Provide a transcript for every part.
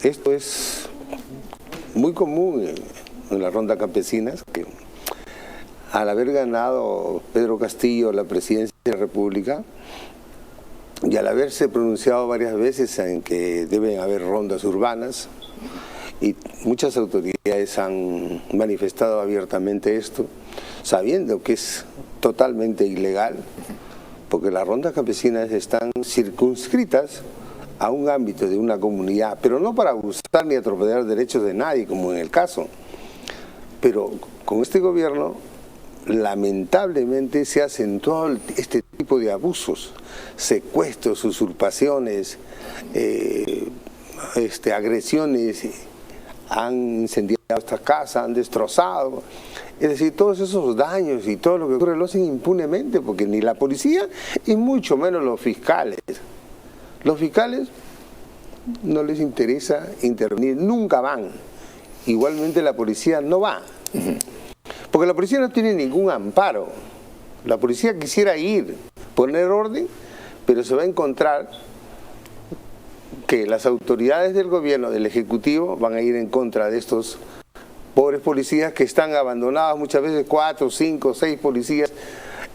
Esto es muy común en las rondas campesinas, que al haber ganado Pedro Castillo la presidencia de la República y al haberse pronunciado varias veces en que deben haber rondas urbanas, y muchas autoridades han manifestado abiertamente esto, sabiendo que es totalmente ilegal, porque las rondas campesinas están circunscritas a un ámbito de una comunidad, pero no para abusar ni atropellar derechos de nadie, como en el caso. Pero con este gobierno, lamentablemente, se ha acentuado este tipo de abusos, secuestros, usurpaciones, agresiones. Han incendiado esta casa, han destrozado. Es decir, todos esos daños y todo lo que ocurre lo hacen impunemente, porque ni la policía y mucho menos los fiscales. Los fiscales no les interesa intervenir, nunca van. Igualmente la policía no va. Porque la policía no tiene ningún amparo. La policía quisiera ir, poner orden, pero se va a encontrar que las autoridades del gobierno, del Ejecutivo, van a ir en contra de estos pobres policías que están abandonados, muchas veces 4, 5, 6 policías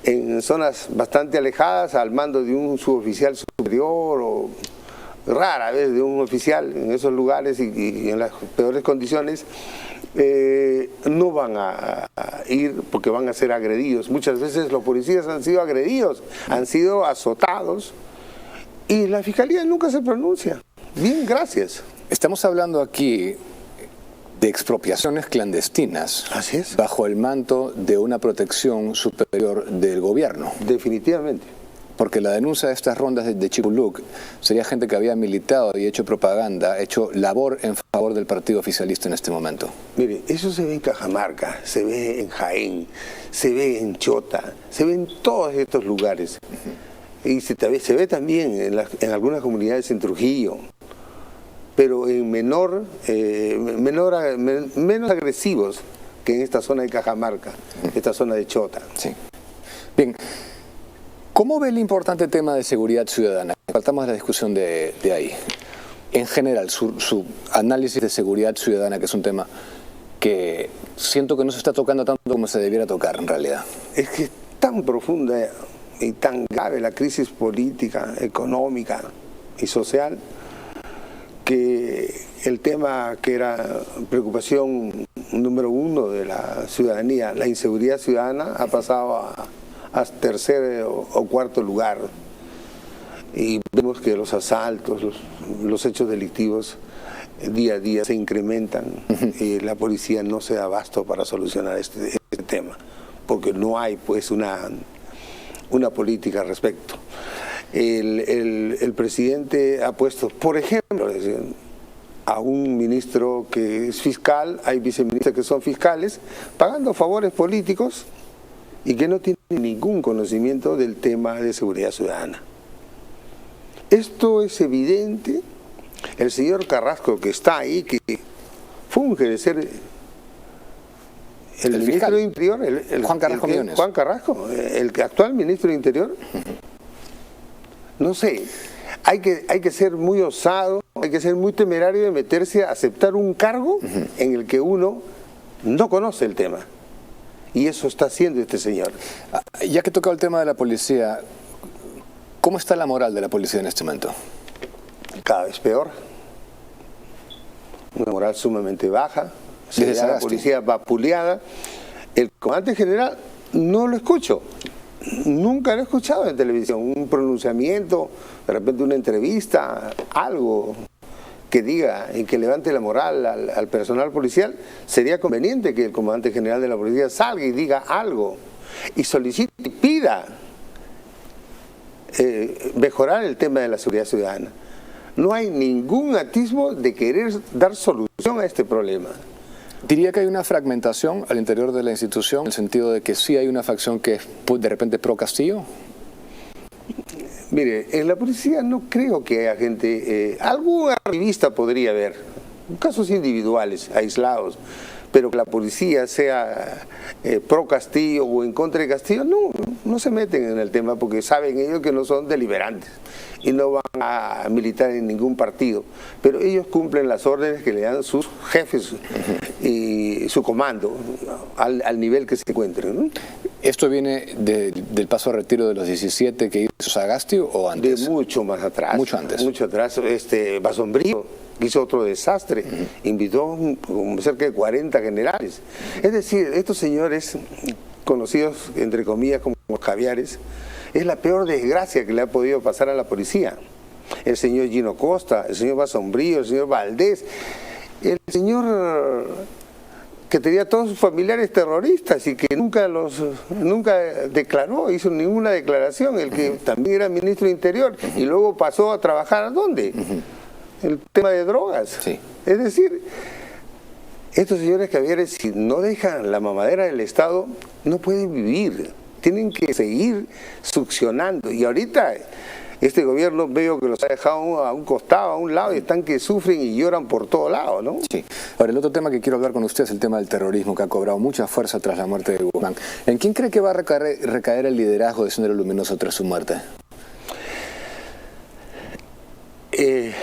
en zonas bastante alejadas al mando de un suboficial superior o rara vez de un oficial en esos lugares y en las peores condiciones. No van a ir porque van a ser agredidos. Muchas veces los policías han sido agredidos, han sido azotados y la Fiscalía nunca se pronuncia. Bien, gracias. Estamos hablando aquí de expropiaciones clandestinas. Así es. Bajo el manto de una protección superior del gobierno. Definitivamente. Porque la denuncia de estas rondas de Chipuluk sería gente que había militado y hecho propaganda, hecho labor en favor del partido oficialista en este momento. Mire, eso se ve en Cajamarca, se ve en Jaén, se ve en Chota, se ve en todos estos lugares. Y se ve también en algunas comunidades en Trujillo, pero en menos agresivos que en esta zona de Cajamarca, esta zona de Chota. Sí. Bien. ¿Cómo ve el importante tema de seguridad ciudadana? Partamos de la discusión de ahí. En general, su análisis de seguridad ciudadana, que es un tema que siento que no se está tocando tanto como se debiera tocar en realidad. Es que es tan profunda y tan grave la crisis política, económica y social, que el tema que era preocupación número 1 de la ciudadanía, la inseguridad ciudadana, ha pasado a tercer o cuarto lugar. Y vemos que los asaltos, los hechos delictivos día a día se incrementan y la policía no se da abasto para solucionar este tema, porque no hay pues una política al respecto. El presidente ha puesto, por ejemplo, a un ministro que es fiscal, hay viceministros que son fiscales, pagando favores políticos y que no tienen ningún conocimiento del tema de seguridad ciudadana. Esto es evidente. El señor Carrasco, que está ahí, que funge de ser el ministro fiscal de Interior, Juan Carrasco Millones. Juan Carrasco, el actual ministro de Interior. No sé, hay que ser muy osado, hay que ser muy temerario de meterse a aceptar un cargo en el que uno no conoce el tema. Y eso está haciendo este señor. Ya que tocado el tema de la policía, ¿cómo está la moral de la policía en este momento? Cada vez peor. Una moral sumamente baja. La policía vapuleada. El comandante general no lo escucho. Nunca lo he escuchado en televisión. Un pronunciamiento, de repente una entrevista, algo que diga y que levante la moral al personal policial. Sería conveniente que el comandante general de la policía salga y diga algo y solicite y pida mejorar el tema de la seguridad ciudadana. No hay ningún atisbo de querer dar solución a este problema. Diría que hay una fragmentación al interior de la institución, en el sentido de que sí hay una facción que es de repente pro Castillo. Mire, en la policía no creo que haya gente, algún activista podría haber, casos individuales, aislados, pero que la policía sea pro Castillo o en contra de Castillo, no se meten en el tema porque saben ellos que no son deliberantes y no van a militar en ningún partido, pero ellos cumplen las órdenes que le dan sus jefes y su comando al nivel que se encuentren, ¿no? ¿Esto viene del paso a retiro de los 17 que hizo Sagasti o antes? De mucho más atrás. Mucho antes. Mucho atrás. Basombrío hizo otro desastre, invitó cerca de 40 generales. Es decir, estos señores, conocidos entre comillas como caviares, es la peor desgracia que le ha podido pasar a la policía. El señor Gino Costa, el señor Basombrío, el señor Valdés, el señor que tenía todos sus familiares terroristas y que nunca declaró, hizo ninguna declaración, el que también era ministro de Interior y luego pasó a trabajar ¿a dónde? El tema de drogas. Sí. Es decir, estos señores caviares, si no dejan la mamadera del Estado, no pueden vivir, tienen que seguir succionando. Y ahorita este gobierno veo que los ha dejado a un costado, a un lado, y están que sufren y lloran por todo lado, ¿no? Sí. Ahora, el otro tema que quiero hablar con usted es el tema del terrorismo, que ha cobrado mucha fuerza tras la muerte de Guzmán. ¿En quién cree que va a recaer el liderazgo de Sendero Luminoso tras su muerte?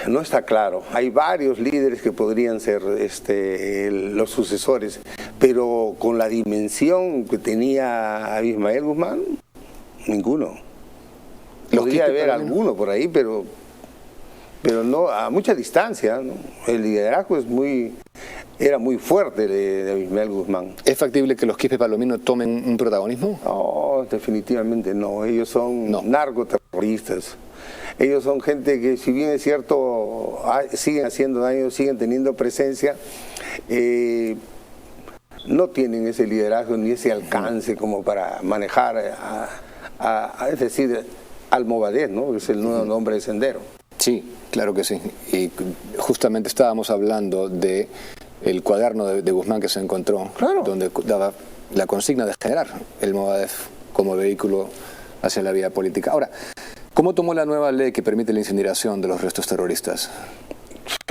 No está claro. Hay varios líderes que podrían ser los sucesores, pero con la dimensión que tenía Ismael Guzmán, ninguno. Podría haber alguno por ahí, pero no a mucha distancia, ¿no? El liderazgo era muy fuerte de Ismael Guzmán. ¿Es factible que los Quispe Palomino tomen un protagonismo? No, definitivamente no. Ellos son narcoterroristas. Ellos son gente que, si bien es cierto, siguen haciendo daño, siguen teniendo presencia, no tienen ese liderazgo ni ese alcance como para manejar, es decir, al Movadez, ¿no? Que es el nuevo nombre de Sendero. Sí, claro que sí. Y justamente estábamos hablando de el cuaderno de Guzmán que se encontró, claro, donde daba la consigna de generar el Movadez como vehículo hacia la vida política. Ahora, ¿cómo tomó la nueva ley que permite la incineración de los restos terroristas?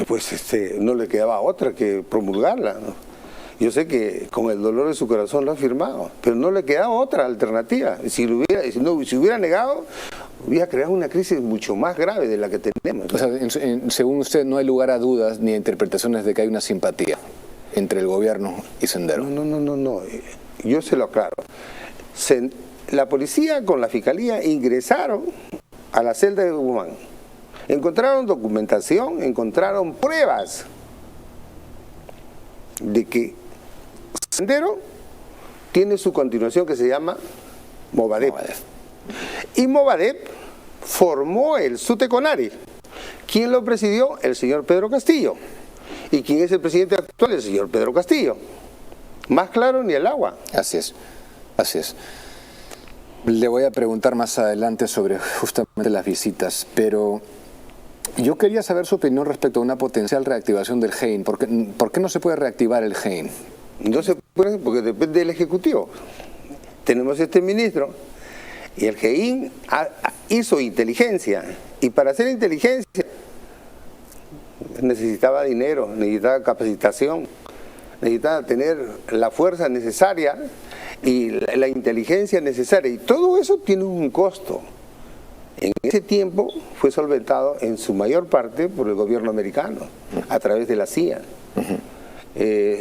Pues no le quedaba otra que promulgarla, ¿no? Yo sé que con el dolor de su corazón lo ha firmado, pero no le quedaba otra alternativa. Si hubiera negado, hubiera creado una crisis mucho más grave de la que tenemos, ¿no? O sea, según usted, no hay lugar a dudas ni a interpretaciones de que hay una simpatía entre el gobierno y Sendero. No. Yo se lo aclaro. La policía con la fiscalía ingresaron a la celda de Guzmán. Encontraron documentación, encontraron pruebas de que Sendero tiene su continuación que se llama Movadep. Y Movadep formó el SUTECONARE. ¿Quién lo presidió? El señor Pedro Castillo. ¿Y quién es el presidente actual? El señor Pedro Castillo. Más claro ni el agua. Así es, así es. Le voy a preguntar más adelante sobre justamente las visitas, pero yo quería saber su opinión respecto a una potencial reactivación del GEIN. ¿Por qué no se puede reactivar el GEIN? No se puede porque depende del Ejecutivo. Tenemos este ministro y el GEIN hizo inteligencia, y para hacer inteligencia necesitaba dinero, necesitaba capacitación, necesitaba tener la fuerza necesaria y la inteligencia necesaria, y todo eso tiene un costo. En ese tiempo fue solventado en su mayor parte por el gobierno americano, a través de la CIA.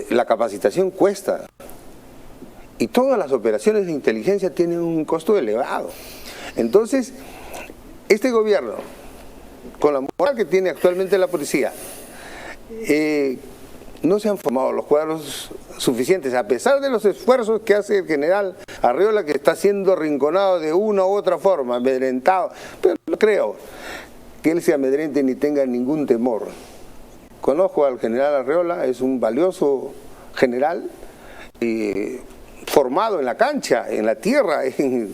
La capacitación cuesta, y todas las operaciones de inteligencia tienen un costo elevado. Entonces, este gobierno, con la moral que tiene actualmente la policía, no se han formado los cuadros suficientes, a pesar de los esfuerzos que hace el general Arriola, que está siendo arrinconado de una u otra forma, amedrentado, pero no creo que él se amedrente ni tenga ningún temor. Conozco al general Arriola, es un valioso general, formado en la cancha, en la tierra, en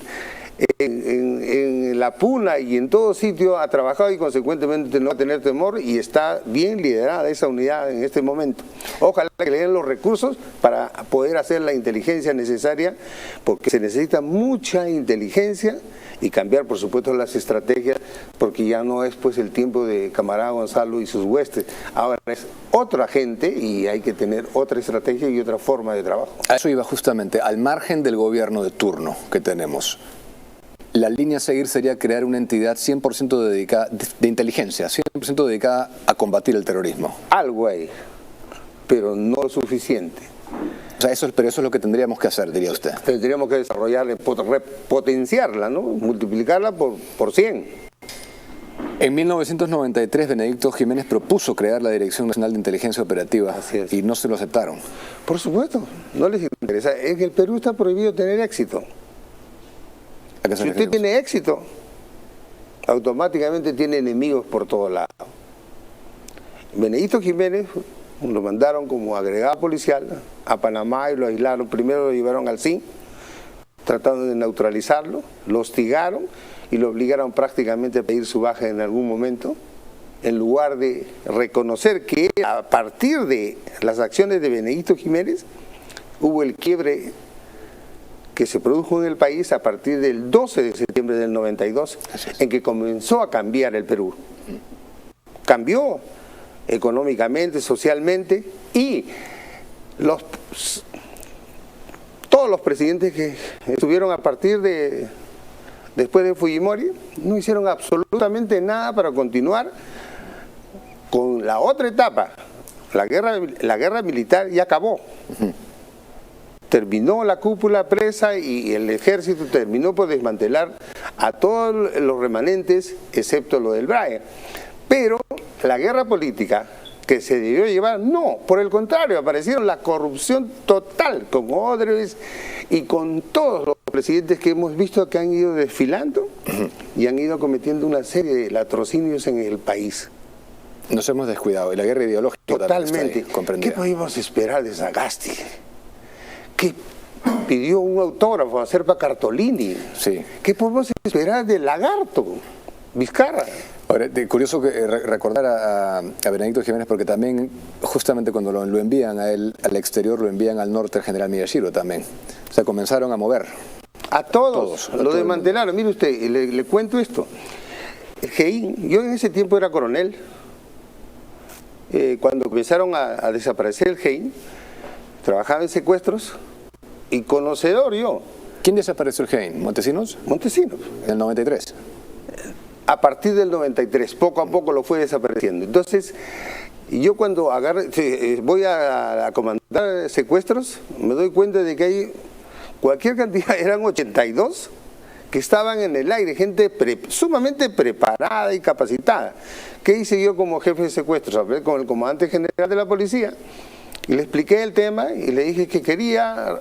la puna y en todo sitio, ha trabajado y consecuentemente no va a tener temor, y está bien liderada esa unidad en este momento. Ojalá que le den los recursos para poder hacer la inteligencia necesaria, porque se necesita mucha inteligencia y cambiar, por supuesto, las estrategias, porque ya no es pues el tiempo de camarada Gonzalo y sus huestes. Ahora es otra gente y hay que tener otra estrategia y otra forma de trabajo. A eso iba justamente, al margen del gobierno de turno que tenemos. La línea a seguir sería crear una entidad 100% dedicada, de inteligencia, 100% dedicada a combatir el terrorismo. Algo hay, pero no suficiente. O sea, pero eso es lo que tendríamos que hacer, diría usted. Tendríamos que desarrollarla, potenciarla, ¿no? Multiplicarla por 100. En 1993, Benedicto Jiménez propuso crear la Dirección Nacional de Inteligencia Operativa y no se lo aceptaron. Por supuesto, no les interesa. En el Perú está prohibido tener éxito. Si usted tiene éxito, automáticamente tiene enemigos por todos lados. Benedicto Jiménez lo mandaron como agregado policial a Panamá y lo aislaron. Primero lo llevaron al CIN, tratando de neutralizarlo, lo hostigaron y lo obligaron prácticamente a pedir su baja en algún momento, en lugar de reconocer que a partir de las acciones de Benedicto Jiménez hubo el quiebre que se produjo en el país a partir del 12 de septiembre del 92, en que comenzó a cambiar el Perú. Cambió económicamente, socialmente, y todos los presidentes que estuvieron a partir de después de Fujimori no hicieron absolutamente nada para continuar con la otra etapa. La guerra militar ya acabó. Terminó la cúpula presa y el ejército terminó por desmantelar a todos los remanentes, excepto lo del BRAE. Pero la guerra política que se debió llevar, no, por el contrario, aparecieron la corrupción total con Odebrecht y con todos los presidentes que hemos visto que han ido desfilando y han ido cometiendo una serie de latrocinios en el país. Nos hemos descuidado y la guerra ideológica totalmente. ¿Qué podíamos esperar de Sagasti? Que pidió un autógrafo a Serpa Cartolini. Sí. ¿Qué podemos esperar de Lagarto, Vizcarra? Ahora, curioso que recordar a Benedicto Jiménez, porque también justamente cuando lo envían a él al exterior, lo envían al norte al general Miyashiro también. O sea, comenzaron a mover. A todos lo desmantelaron. Mire usted, le cuento esto. El GEIN, yo en ese tiempo era coronel, cuando comenzaron a desaparecer el GEIN, trabajaba en secuestros y conocedor yo. ¿Quién desapareció el GEIN? ¿Montesinos? Montesinos. ¿En el 93? A partir del 93, poco a poco lo fue desapareciendo. Entonces, yo cuando voy a comandar secuestros, me doy cuenta de que hay cualquier cantidad, eran 82 que estaban en el aire, gente sumamente preparada y capacitada. ¿Qué hice yo como jefe de secuestros? Hablé con el comandante general de la policía y le expliqué el tema y le dije que quería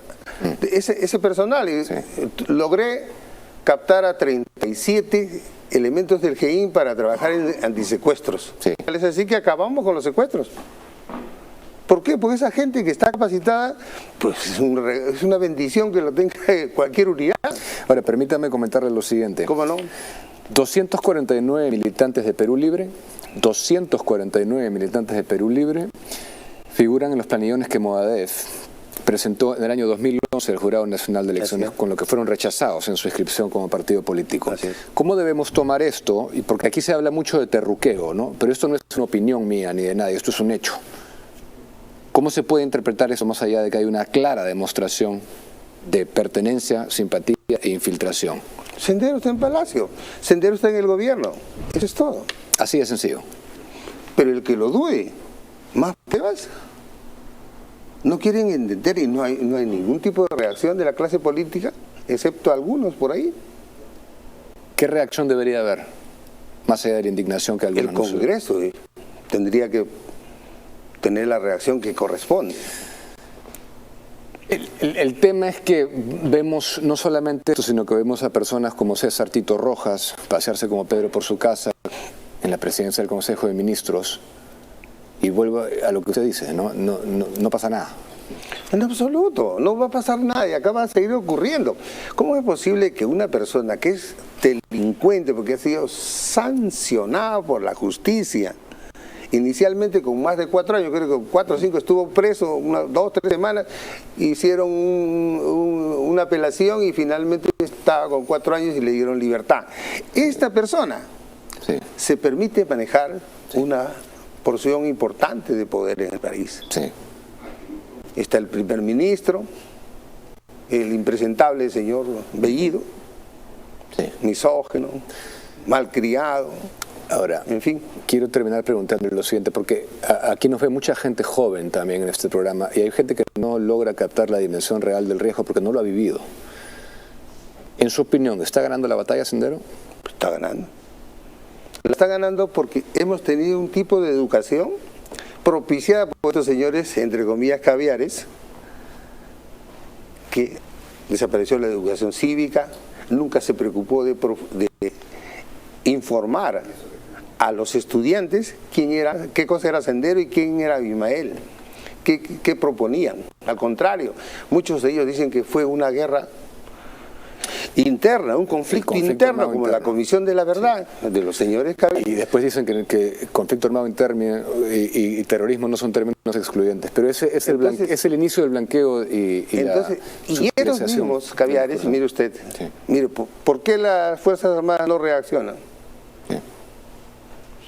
ese personal y logré captar a 37 elementos del GEIN para trabajar en antisecuestros. Es así que acabamos con los secuestros. ¿Por qué? Porque esa gente que está capacitada, pues es una bendición que lo tenga cualquier unidad. Ahora, permítame comentarle lo siguiente. ¿Cómo no? 249 militantes de Perú Libre, 249 militantes de Perú Libre figuran en los planillones que Movadef presentó en el año 2011 al Jurado Nacional de Elecciones, con lo que fueron rechazados en su inscripción como partido político. ¿Cómo debemos tomar esto? Y porque aquí se habla mucho de terruqueo, ¿no? Pero esto no es una opinión mía ni de nadie, esto es un hecho. ¿Cómo se puede interpretar eso más allá de que hay una clara demostración de pertenencia, simpatía e infiltración? Sendero está en Palacio, Sendero está en el gobierno, eso es todo. Así de sencillo. Pero el que lo dude, más pruebas. No quieren entender y no hay ningún tipo de reacción de la clase política, excepto algunos por ahí. ¿Qué reacción debería haber? Más allá de la indignación que algunos... El Congreso tendría que tener la reacción que corresponde. El tema es que vemos no solamente esto, sino que vemos a personas como César Tito Rojas pasearse como Pedro por su casa en la presidencia del Consejo de Ministros. Y vuelvo a lo que usted dice, no pasa nada. En absoluto, no va a pasar nada y acá va a seguir ocurriendo. ¿Cómo es posible que una persona que es delincuente porque ha sido sancionada por la justicia inicialmente con más de 4 años, creo que 4 o 5 estuvo preso, 2 o 3 semanas, hicieron una apelación y finalmente estaba con 4 años y le dieron libertad. Esta persona Sí. se permite manejar una porción importante de poder en el país. Sí. Está el primer ministro, el impresentable señor Bellido, Sí. misógino, malcriado, Ahora, en fin. quiero terminar preguntándole lo siguiente, porque aquí nos ve mucha gente joven también en este programa y hay gente que no logra captar la dimensión real del riesgo porque no lo ha vivido. En su opinión, ¿está ganando la batalla Sendero? Está ganando. La está ganando porque hemos tenido un tipo de educación propiciada por estos señores, entre comillas, caviares, que desapareció la educación cívica, nunca se preocupó de informar a los estudiantes quién era, qué cosa era Sendero y quién era Abimael, qué proponían. Al contrario, muchos de ellos dicen que fue una guerra interna, un conflicto interno, como la Comisión de la Verdad, sí, de los señores caviares. Y después dicen que conflicto armado interno y terrorismo no son términos excluyentes, pero ese es, es el inicio del blanqueo y ellos mismos caviares, mire usted, sí, mire, ¿por qué las Fuerzas Armadas no reaccionan? Sí.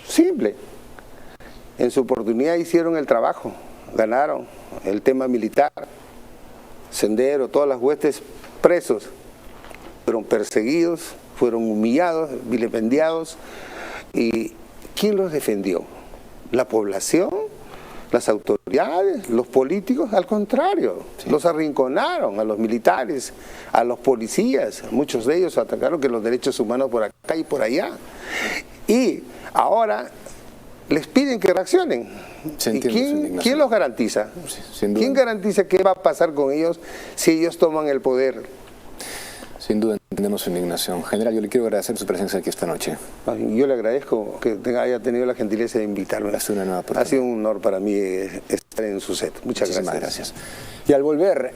Simple. En su oportunidad hicieron el trabajo, ganaron el tema militar, Sendero, todas las huestes presos, fueron perseguidos, fueron humillados, vilipendiados. ¿Y quién los defendió? ¿La población? ¿Las autoridades? ¿Los políticos? Al contrario, sí, los arrinconaron a los militares, a los policías. Muchos de ellos atacaron que los derechos humanos por acá y por allá. Y ahora les piden que reaccionen. ¿Y quién los garantiza? Sí, ¿quién garantiza qué va a pasar con ellos si ellos toman el poder? Sin duda entendemos su indignación. General, yo le quiero agradecer su presencia aquí esta noche. Yo le agradezco que haya tenido la gentileza de invitarme. Ha sido un honor para mí estar en su set. Muchas gracias. Muchísimas gracias. Y al volver...